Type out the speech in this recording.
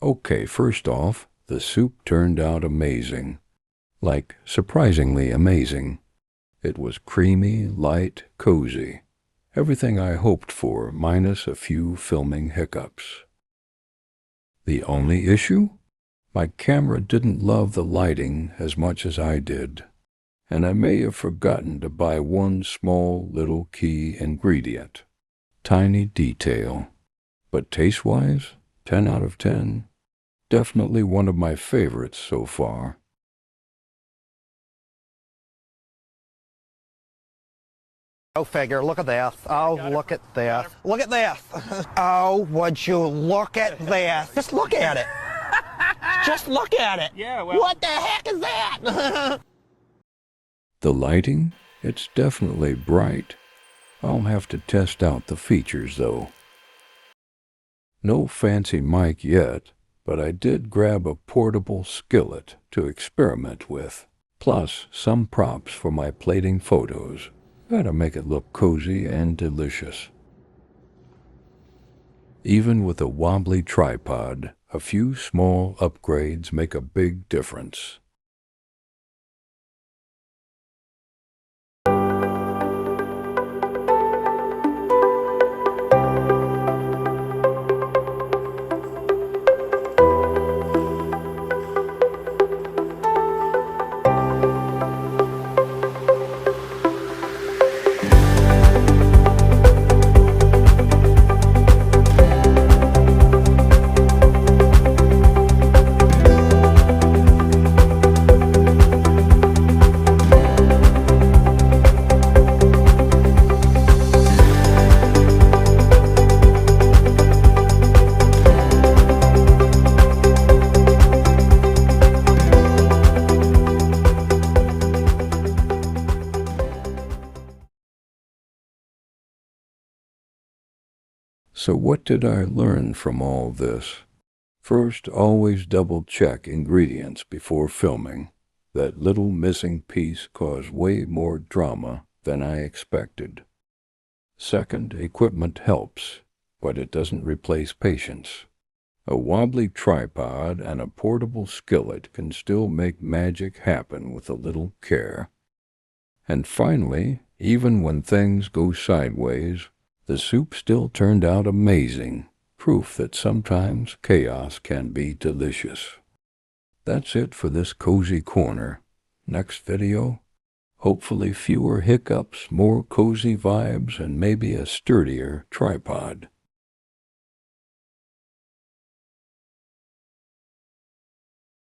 Okay, first off, the soup turned out amazing. Like, surprisingly amazing. It was creamy, light, cozy. Everything I hoped for, minus a few filming hiccups. The only issue? My camera didn't love the lighting as much as I did, and I may have forgotten to buy one small little key ingredient. Tiny detail. But taste-wise, 10 out of 10. Definitely one of my favorites so far. Go figure. Look at this. Oh, look at this. Look at this. Oh, would you look at this? Just look at it. Just look at it. Yeah, well. What the heck is that? The lighting? It's definitely bright. I'll have to test out the features, though. No fancy mic yet, but I did grab a portable skillet to experiment with, plus some props for my plating photos. Gotta make it look cozy and delicious. Even with a wobbly tripod, a few small upgrades make a big difference. So what did I learn from all this? First, always double-check ingredients before filming. That little missing piece caused way more drama than I expected. Second, equipment helps, but it doesn't replace patience. A wobbly tripod and a portable skillet can still make magic happen with a little care. And finally, even when things go sideways, the soup still turned out amazing, proof that sometimes chaos can be delicious. That's it for this cozy corner. Next video, hopefully fewer hiccups, more cozy vibes, and maybe a sturdier tripod.